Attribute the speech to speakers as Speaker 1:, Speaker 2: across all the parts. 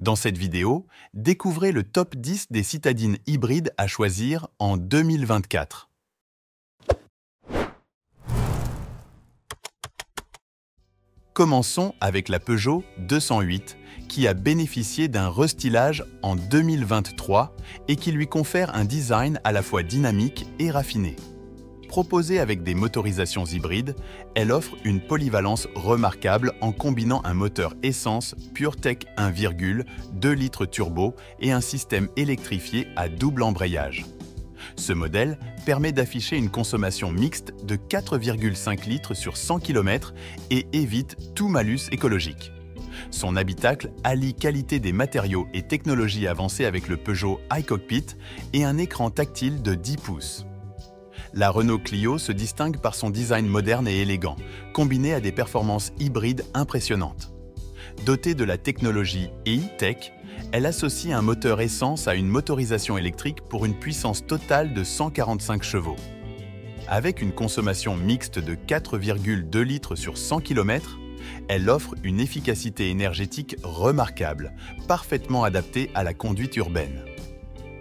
Speaker 1: Dans cette vidéo, découvrez le top 10 des citadines hybrides à choisir en 2024. Commençons avec la Peugeot 208 qui a bénéficié d'un restylage en 2023 et qui lui confère un design à la fois dynamique et raffiné. Proposée avec des motorisations hybrides, elle offre une polyvalence remarquable en combinant un moteur essence PureTech 1,2 litres turbo et un système électrifié à double embrayage. Ce modèle permet d'afficher une consommation mixte de 4,5 litres sur 100 km et évite tout malus écologique. Son habitacle allie qualité des matériaux et technologies avancées avec le Peugeot iCockpit et un écran tactile de 10 pouces. La Renault Clio se distingue par son design moderne et élégant, combiné à des performances hybrides impressionnantes. Dotée de la technologie e-Tech, elle associe un moteur essence à une motorisation électrique pour une puissance totale de 145 chevaux. Avec une consommation mixte de 4,2 litres sur 100 km, elle offre une efficacité énergétique remarquable, parfaitement adaptée à la conduite urbaine.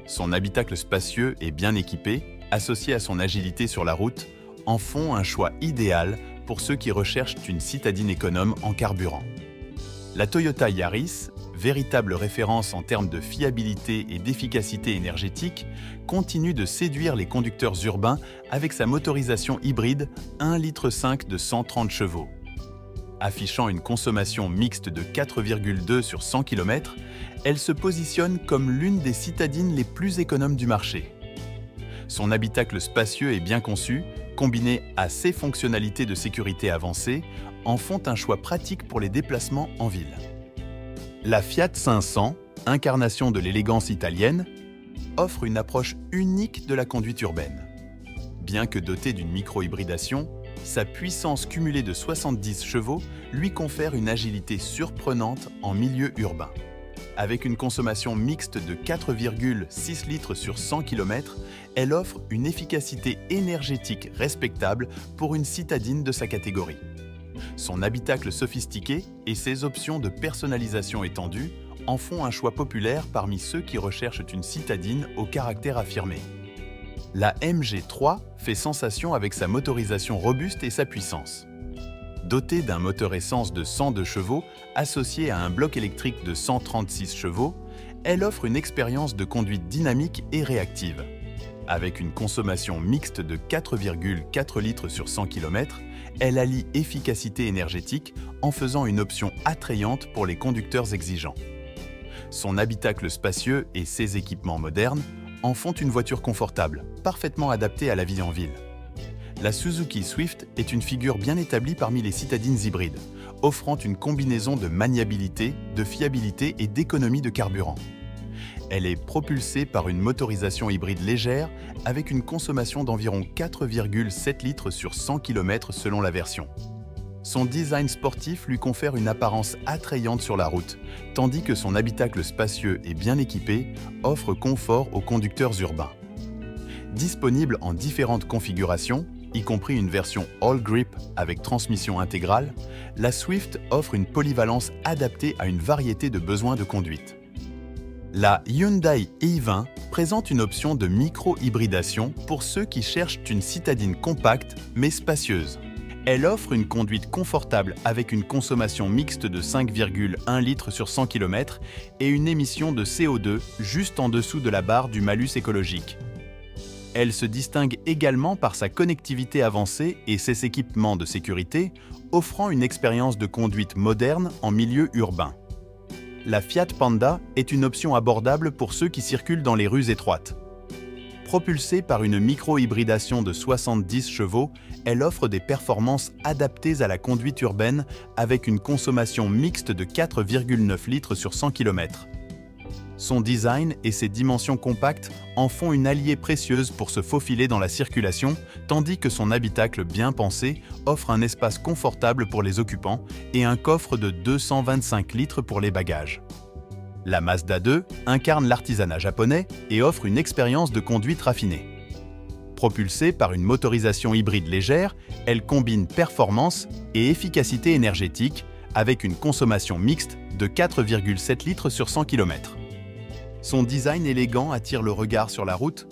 Speaker 1: Son habitacle spacieux et bien équipé, associé à son agilité sur la route, en font un choix idéal pour ceux qui recherchent une citadine économe en carburant. La Toyota Yaris, véritable référence en termes de fiabilité et d'efficacité énergétique, continue de séduire les conducteurs urbains avec sa motorisation hybride 1,5 litre de 130 chevaux. Affichant une consommation mixte de 4,2 sur 100 km, elle se positionne comme l'une des citadines les plus économes du marché. Son habitacle spacieux et bien conçu, combiné à ses fonctionnalités de sécurité avancées, en font un choix pratique pour les déplacements en ville. La Fiat 500, incarnation de l'élégance italienne, offre une approche unique de la conduite urbaine. Bien que dotée d'une micro-hybridation, sa puissance cumulée de 70 chevaux lui confère une agilité surprenante en milieu urbain. Avec une consommation mixte de 4,6 litres sur 100 km, elle offre une efficacité énergétique respectable pour une citadine de sa catégorie. Son habitacle sophistiqué et ses options de personnalisation étendues en font un choix populaire parmi ceux qui recherchent une citadine au caractère affirmé. La MG3 fait sensation avec sa motorisation robuste et sa puissance. Dotée d'un moteur essence de 102 chevaux associé à un bloc électrique de 136 chevaux, elle offre une expérience de conduite dynamique et réactive. Avec une consommation mixte de 4,4 litres sur 100 km, elle allie efficacité énergétique en faisant une option attrayante pour les conducteurs exigeants. Son habitacle spacieux et ses équipements modernes en font une voiture confortable, parfaitement adaptée à la vie en ville. La Suzuki Swift est une figure bien établie parmi les citadines hybrides, offrant une combinaison de maniabilité, de fiabilité et d'économie de carburant. Elle est propulsée par une motorisation hybride légère avec une consommation d'environ 4,7 litres sur 100 km selon la version. Son design sportif lui confère une apparence attrayante sur la route, tandis que son habitacle spacieux et bien équipé offre confort aux conducteurs urbains. Disponible en différentes configurations, y compris une version All Grip avec transmission intégrale, la Swift offre une polyvalence adaptée à une variété de besoins de conduite. La Hyundai i20 présente une option de micro-hybridation pour ceux qui cherchent une citadine compacte mais spacieuse. Elle offre une conduite confortable avec une consommation mixte de 5,1 litres sur 100 km et une émission de CO2 juste en dessous de la barre du malus écologique. Elle se distingue également par sa connectivité avancée et ses équipements de sécurité, offrant une expérience de conduite moderne en milieu urbain. La Fiat Panda est une option abordable pour ceux qui circulent dans les rues étroites. Propulsée par une micro-hybridation de 70 chevaux, elle offre des performances adaptées à la conduite urbaine avec une consommation mixte de 4,9 litres sur 100 km. Son design et ses dimensions compactes en font une alliée précieuse pour se faufiler dans la circulation, tandis que son habitacle bien pensé offre un espace confortable pour les occupants et un coffre de 225 litres pour les bagages. La Mazda 2 incarne l'artisanat japonais et offre une expérience de conduite raffinée. Propulsée par une motorisation hybride légère, elle combine performance et efficacité énergétique avec une consommation mixte de 4,7 litres sur 100 km. Son design élégant attire le regard sur la route,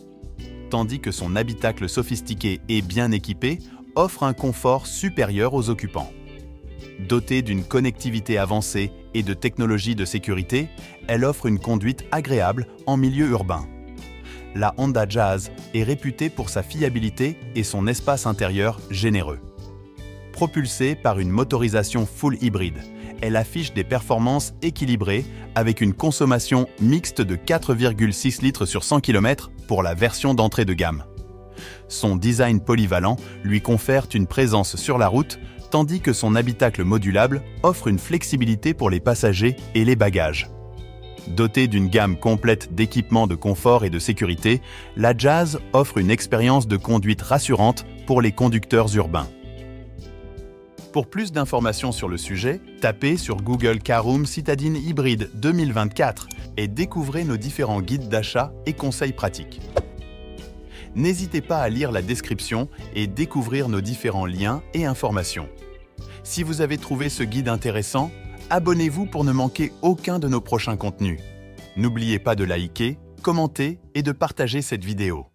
Speaker 1: tandis que son habitacle sophistiqué et bien équipé offre un confort supérieur aux occupants. Dotée d'une connectivité avancée et de technologies de sécurité, elle offre une conduite agréable en milieu urbain. La Honda Jazz est réputée pour sa fiabilité et son espace intérieur généreux. Propulsée par une motorisation full hybride, elle affiche des performances équilibrées avec une consommation mixte de 4,6 litres sur 100 km pour la version d'entrée de gamme. Son design polyvalent lui confère une présence sur la route, tandis que son habitacle modulable offre une flexibilité pour les passagers et les bagages. Dotée d'une gamme complète d'équipements de confort et de sécurité, la Jazz offre une expérience de conduite rassurante pour les conducteurs urbains. Pour plus d'informations sur le sujet, tapez sur Google Caroom Citadine Hybride 2024 et découvrez nos différents guides d'achat et conseils pratiques. N'hésitez pas à lire la description et découvrir nos différents liens et informations. Si vous avez trouvé ce guide intéressant, abonnez-vous pour ne manquer aucun de nos prochains contenus. N'oubliez pas de liker, commenter et de partager cette vidéo.